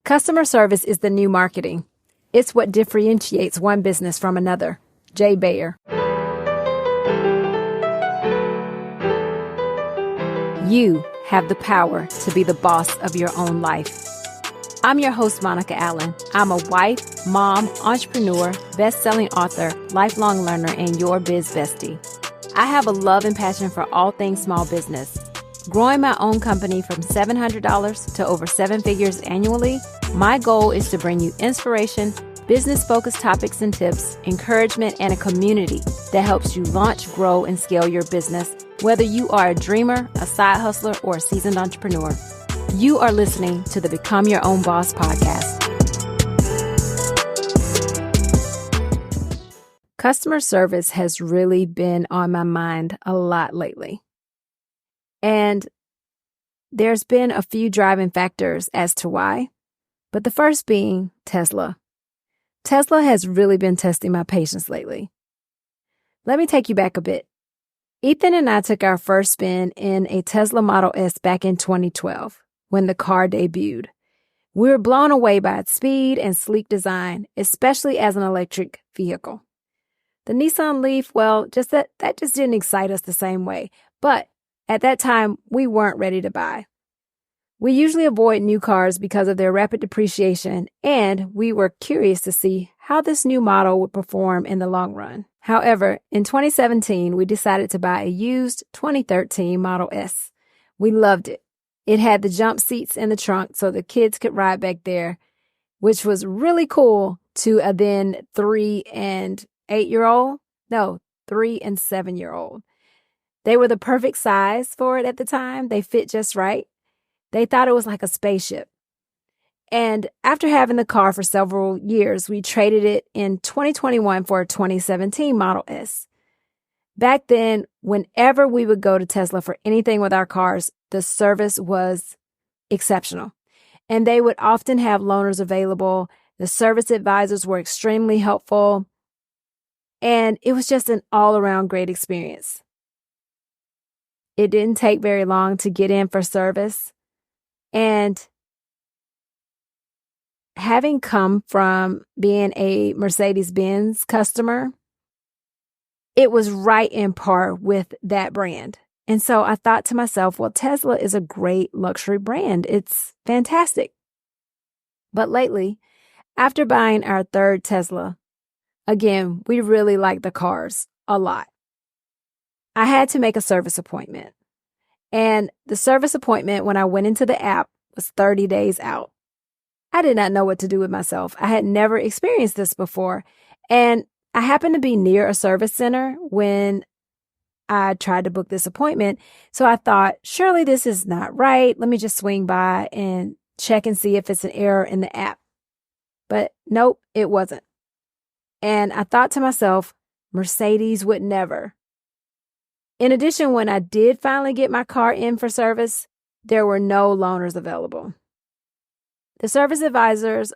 Customer service is the new marketing. It's what differentiates one business from another. J. Baer. You have the power to be the boss of your own life. I'm your host, Monica Allen. I'm a wife, mom, entrepreneur, best-selling author, lifelong learner, and your biz bestie. I have a love and passion for all things small business. Growing my own company from $700 to over 7 figures annually, my goal is to bring you inspiration, business-focused topics and tips, encouragement, and a community that helps you launch, grow, and scale your business, whether you are a dreamer, a side hustler, or a seasoned entrepreneur. You are listening to the Become Your Own Boss podcast. Customer service has really been on my mind a lot lately. And there's been a few driving factors as to why, but the first being Tesla. Tesla has really been testing my patience lately. Let me take you back a bit. Ethan and I took our first spin in a Tesla Model S back in 2012 when the car debuted. We were blown away by its speed and sleek design, especially as an electric vehicle. The Nissan Leaf, well, that just didn't excite us the same way, but at that time, we weren't ready to buy. We usually avoid new cars because of their rapid depreciation, and we were curious to see how this new model would perform in the long run. However, in 2017, we decided to buy a used 2013 Model S. We loved it. It had the jump seats in the trunk so the kids could ride back there, which was really cool to a then 3 and 8-year-old. No, 3 and 7-year-old. They were the perfect size for it at the time. They fit just right. They thought it was like a spaceship. And after having the car for several years, we traded it in 2021 for a 2017 Model S. Back then, whenever we would go to Tesla for anything with our cars, the service was exceptional. And they would often have loaners available. The service advisors were extremely helpful. And it was just an all-around great experience. It didn't take very long to get in for service. And having come from being a Mercedes-Benz customer, it was right in par with that brand. And so I thought to myself, well, Tesla is a great luxury brand. It's fantastic. But lately, after buying our third Tesla, again, we really like the cars a lot. I had to make a service appointment. And the service appointment, when I went into the app, was 30 days out. I did not know what to do with myself. I had never experienced this before. And I happened to be near a service center when I tried to book this appointment. So I thought, surely this is not right. Let me just swing by and check and see if it's an error in the app. But nope, it wasn't. And I thought to myself, Mercedes would never. In addition, when I did finally get my car in for service, there were no loaners available. The service advisors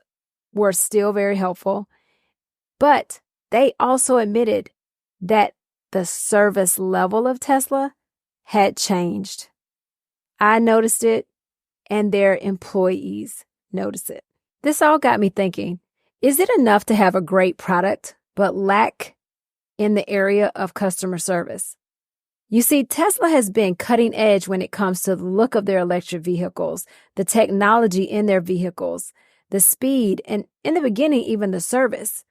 were still very helpful, but they also admitted that the service level of Tesla had changed. I noticed it, and their employees noticed it. This all got me thinking, is it enough to have a great product, but lack in the area of customer service? You see, Tesla has been cutting edge when it comes to the look of their electric vehicles, the technology in their vehicles, the speed, and in the beginning, even the service.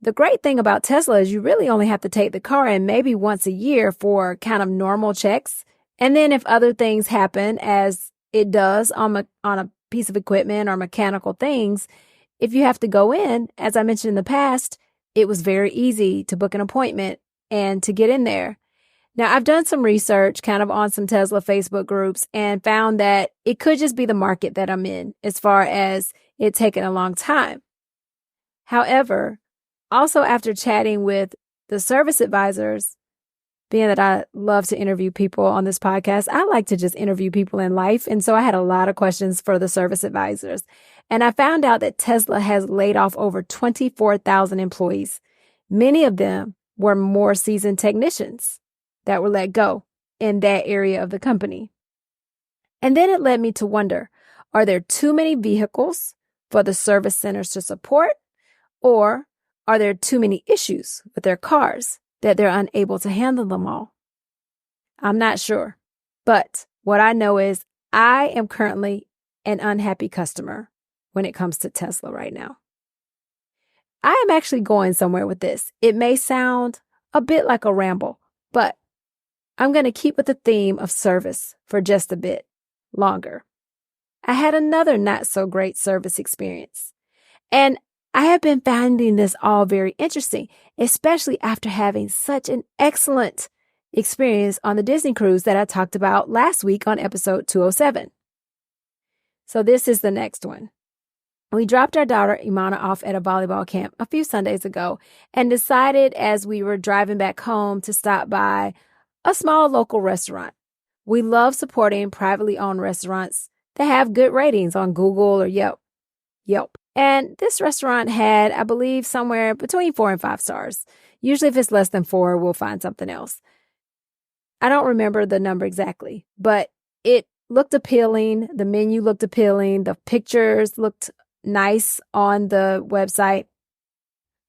The great thing about Tesla is you really only have to take the car in maybe once a year for kind of normal checks. And then if other things happen, as it does on a piece of equipment or mechanical things, if you have to go in, as I mentioned in the past, it was very easy to book an appointment and to get in there. Now, I've done some research kind of on some Tesla Facebook groups and found that it could just be the market that I'm in as far as it taking a long time. However, also after chatting with the service advisors, being that I love to interview people on this podcast, I like to just interview people in life. And so I had a lot of questions for the service advisors. And I found out that Tesla has laid off over 24,000 employees. Many of them were more seasoned technicians that were let go in that area of the company. And then it led me to wonder, are there too many vehicles for the service centers to support? Or are there too many issues with their cars that they're unable to handle them all? I'm not sure. But what I know is I am currently an unhappy customer when it comes to Tesla right now. I am actually going somewhere with this. It may sound a bit like a ramble, but I'm going to keep with the theme of service for just a bit longer. I had another not so great service experience, and I have been finding this all very interesting, especially after having such an excellent experience on the Disney cruise that I talked about last week on episode 207. So this is the next one. We dropped our daughter Imana off at a volleyball camp a few Sundays ago and decided as we were driving back home to stop by a small local restaurant. We love supporting privately owned restaurants that have good ratings on Google or Yelp. And this restaurant had, I believe, somewhere between 4 and 5 stars. Usually if it's less than 4, we'll find something else. I don't remember the number exactly, but it looked appealing. The menu looked appealing. The pictures looked nice on the website,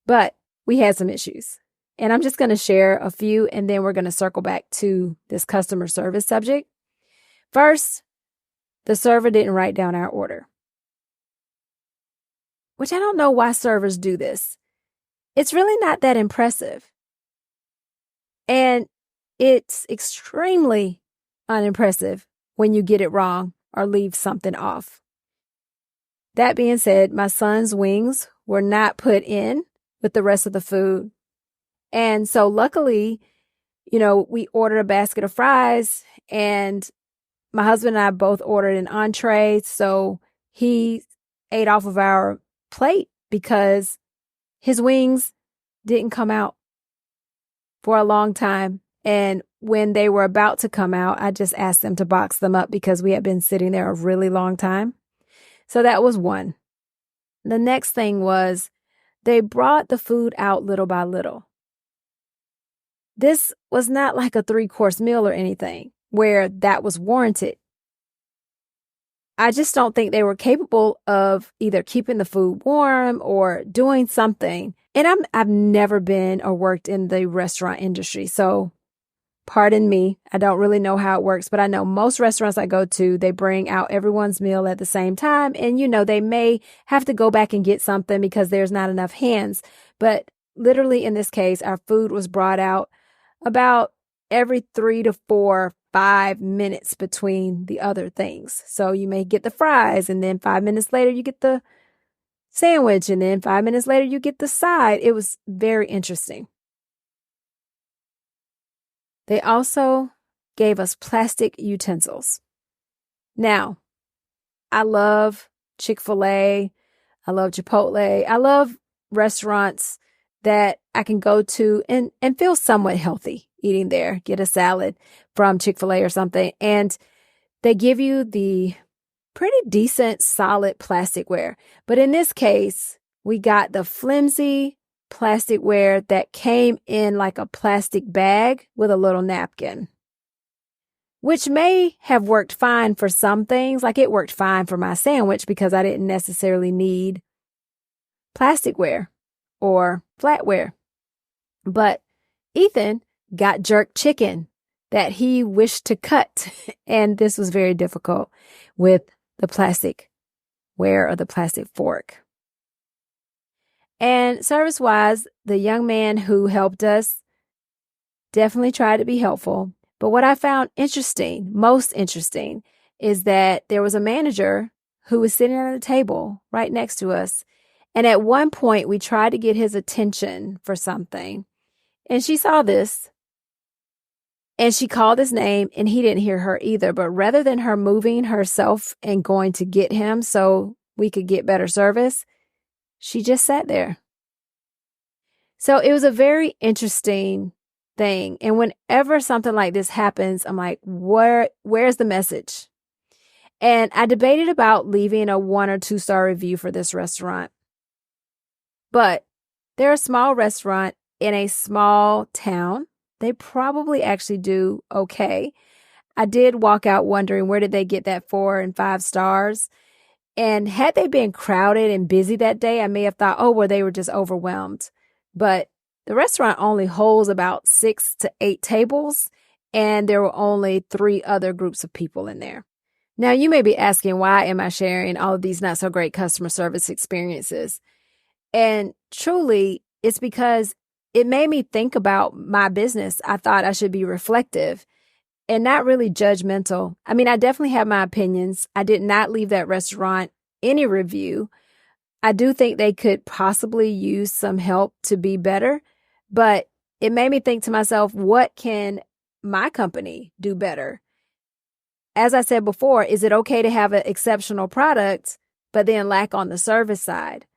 but we had some issues. And I'm just going to share a few, and then we're going to circle back to this customer service subject. First, the server didn't write down our order, which I don't know why servers do this. It's really not that impressive. And it's extremely unimpressive when you get it wrong or leave something off. That being said, my son's wings were not put in with the rest of the food. And so luckily, we ordered a basket of fries, and my husband and I both ordered an entree. So he ate off of our plate because his wings didn't come out for a long time. And when they were about to come out, I just asked them to box them up because we had been sitting there a really long time. So that was one. The next thing was they brought the food out little by little. This was not like a 3-course meal or anything where that was warranted. I just don't think they were capable of either keeping the food warm or doing something. And I've never been or worked in the restaurant industry, so pardon me. I don't really know how it works, but I know most restaurants I go to, they bring out everyone's meal at the same time. And, they may have to go back and get something because there's not enough hands. But literally in this case, our food was brought out about every 3 to 4, 5 minutes between the other things. So you may get the fries, and then 5 minutes later you get the sandwich, and then 5 minutes later you get the side. It was very interesting. They also gave us plastic utensils. Now, I love Chick-fil-A. I love Chipotle. I love restaurants that I can go to and feel somewhat healthy eating there. Get a salad from Chick-fil-A or something. And they give you the pretty decent, solid plasticware. But in this case, we got the flimsy plasticware that came in like a plastic bag with a little napkin, which may have worked fine for some things. Like it worked fine for my sandwich because I didn't necessarily need plasticware or flatware. But Ethan got jerk chicken that he wished to cut. And this was very difficult with the plastic ware or the plastic fork. And service-wise, the young man who helped us definitely tried to be helpful. But what I found most interesting, is that there was a manager who was sitting at a table right next to us. And at one point, we tried to get his attention for something. And she saw this. And she called his name, and he didn't hear her either. But rather than her moving herself and going to get him so we could get better service, she just sat there. So it was a very interesting thing. And whenever something like this happens, I'm like, where's the message? And I debated about leaving a 1 or 2 star review for this restaurant. But they're a small restaurant in a small town. They probably actually do okay. I did walk out wondering where did they get that 4 and 5 stars? And had they been crowded and busy that day, I may have thought, oh, well, they were just overwhelmed. But the restaurant only holds about 6 to 8 tables, and there were only 3 other groups of people in there. Now, you may be asking, why am I sharing all of these not so great customer service experiences? And truly, it's because it made me think about my business. I thought I should be reflective and not really judgmental. I mean, I definitely have my opinions. I did not leave that restaurant any review. I do think they could possibly use some help to be better, but it made me think to myself, what can my company do better? As I said before, is it okay to have an exceptional product, but then lack on the service side?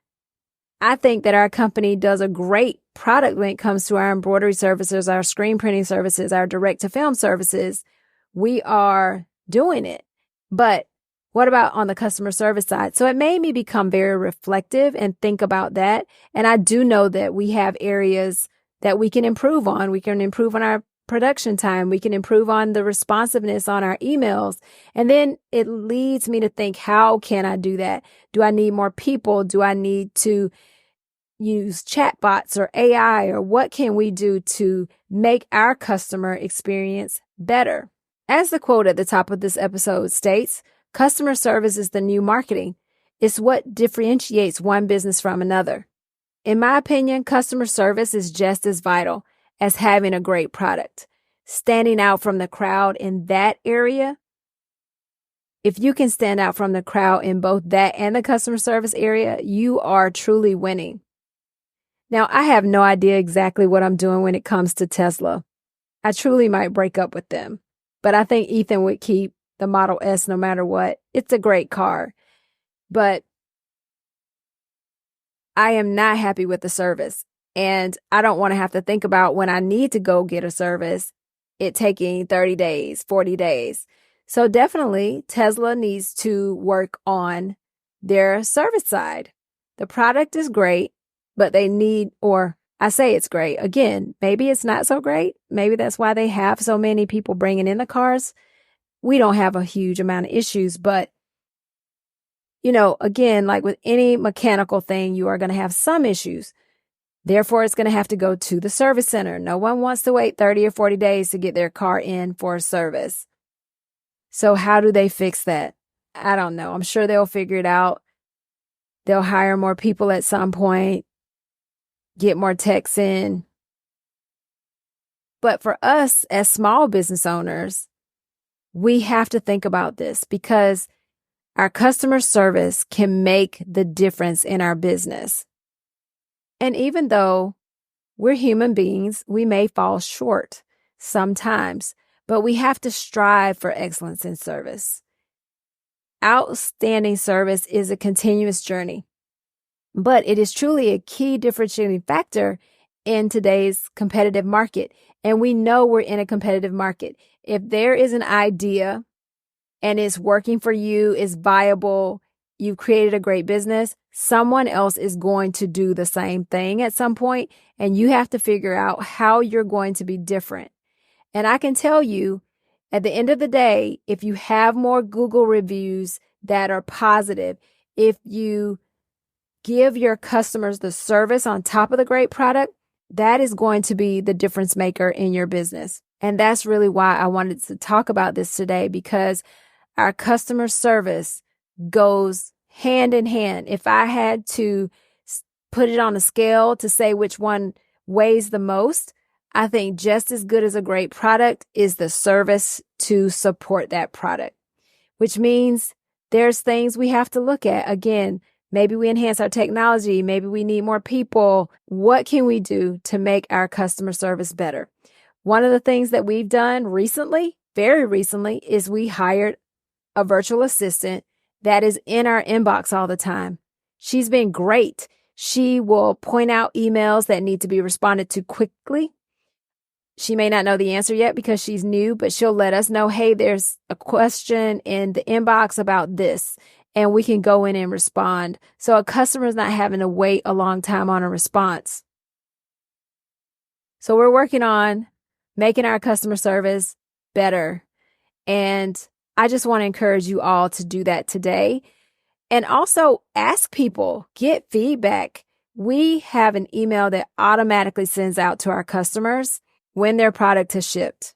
I think that our company does a great product when it comes to our embroidery services, our screen printing services, our direct-to-film services. We are doing it. But what about on the customer service side? So it made me become very reflective and think about that. And I do know that we have areas that we can improve on. We can improve on our production time. We can improve on the responsiveness on our emails. And then it leads me to think, how can I do that? Do I need more people? Do I need to use chatbots or AI, or what can we do to make our customer experience better? As the quote at the top of this episode states, customer service is the new marketing. It's what differentiates one business from another. In my opinion, customer service is just as vital as having a great product. Standing out from the crowd in that area, if you can stand out from the crowd in both that and the customer service area, you are truly winning. Now, I have no idea exactly what I'm doing when it comes to Tesla. I truly might break up with them, but I think Ethan would keep the Model S no matter what. It's a great car, but I am not happy with the service, and I don't want to have to think about when I need to go get a service, it taking 30 days, 40 days. So definitely Tesla needs to work on their service side. The product is great, but they need, or I say it's great. Again, maybe it's not so great. Maybe that's why they have so many people bringing in the cars. We don't have a huge amount of issues, but again, like with any mechanical thing, you are going to have some issues. Therefore, it's going to have to go to the service center. No one wants to wait 30 or 40 days to get their car in for a service. So how do they fix that? I don't know. I'm sure they'll figure it out. They'll hire more people at some point, get more techs in. But for us as small business owners, we have to think about this because our customer service can make the difference in our business. And even though we're human beings, we may fall short sometimes, but we have to strive for excellence in service. Outstanding service is a continuous journey, but it is truly a key differentiating factor in today's competitive market. And we know we're in a competitive market. If there is an idea and it's working for you, is viable, you've created a great business, someone else is going to do the same thing at some point, and you have to figure out how you're going to be different. And I can tell you, at the end of the day, if you have more Google reviews that are positive, if you give your customers the service on top of the great product, that is going to be the difference maker in your business. And that's really why I wanted to talk about this today, because our customer service goes hand in hand. If I had to put it on a scale to say which one weighs the most, I think just as good as a great product is the service to support that product, which means there's things we have to look at. Again, maybe we enhance our technology. Maybe we need more people. What can we do to make our customer service better? One of the things that we've done recently, very recently, is we hired a virtual assistant that is in our inbox all the time. She's been great. She will point out emails that need to be responded to quickly. She may not know the answer yet because she's new, but she'll let us know, hey, there's a question in the inbox about this, and we can go in and respond. So a customer is not having to wait a long time on a response. So we're working on making our customer service better. And I just want to encourage you all to do that today. And also ask people, get feedback. We have an email that automatically sends out to our customers when their product has shipped.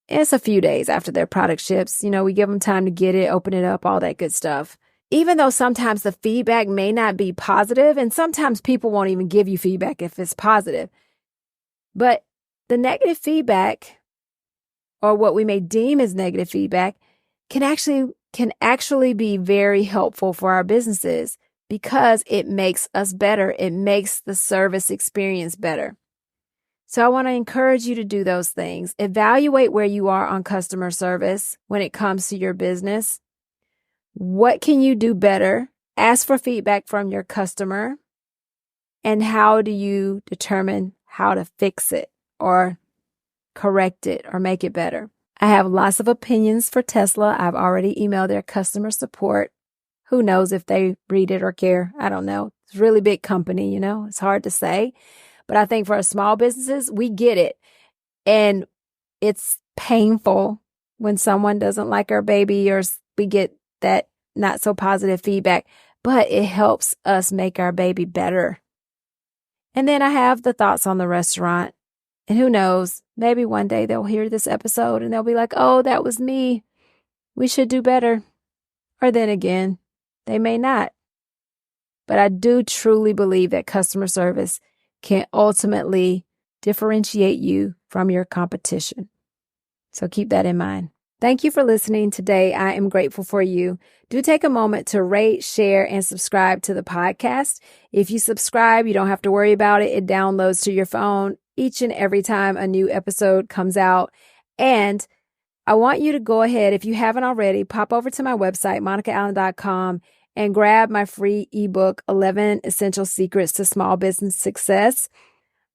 It's a few days after their product ships. We give them time to get it, open it up, all that good stuff. Even though sometimes the feedback may not be positive, and sometimes people won't even give you feedback if it's positive. But the negative feedback, or what we may deem as negative feedback, can actually be very helpful for our businesses because it makes us better. It makes the service experience better. So I want to encourage you to do those things. Evaluate where you are on customer service when it comes to your business. What can you do better? Ask for feedback from your customer. And how do you determine how to fix it or correct it or make it better? I have lots of opinions for Tesla. I've already emailed their customer support. Who knows if they read it or care? I don't know. It's a really big company, It's hard to say. But I think for our small businesses, we get it. And it's painful when someone doesn't like our baby or we get that not so positive feedback, but it helps us make our baby better. And then I have the thoughts on the restaurant. And who knows, maybe one day they'll hear this episode and they'll be like, oh, that was me. We should do better. Or then again, they may not. But I do truly believe that customer service can ultimately differentiate you from your competition. So keep that in mind. Thank you for listening today. I am grateful for you. Do take a moment to rate, share, and subscribe to the podcast. If you subscribe, you don't have to worry about it. It downloads to your phone each and every time a new episode comes out. And I want you to go ahead, if you haven't already, pop over to my website, monicaallen.com, and grab my free ebook, 11 Essential Secrets to Small Business Success.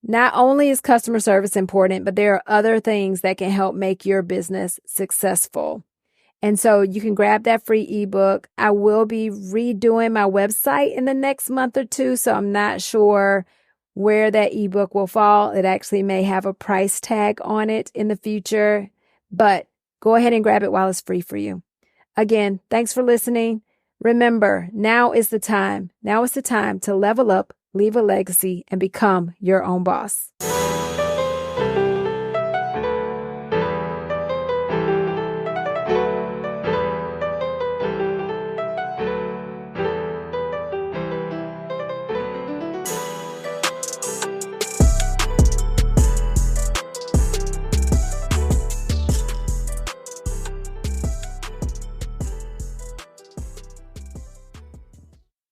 Not only is customer service important, but there are other things that can help make your business successful. And so you can grab that free ebook. I will be redoing my website in the next month or two, so I'm not sure where that ebook will fall. It actually may have a price tag on it in the future, but go ahead and grab it while it's free for you. Again, thanks for listening. Remember, now is the time. Now is the time to level up, leave a legacy, and become your own boss.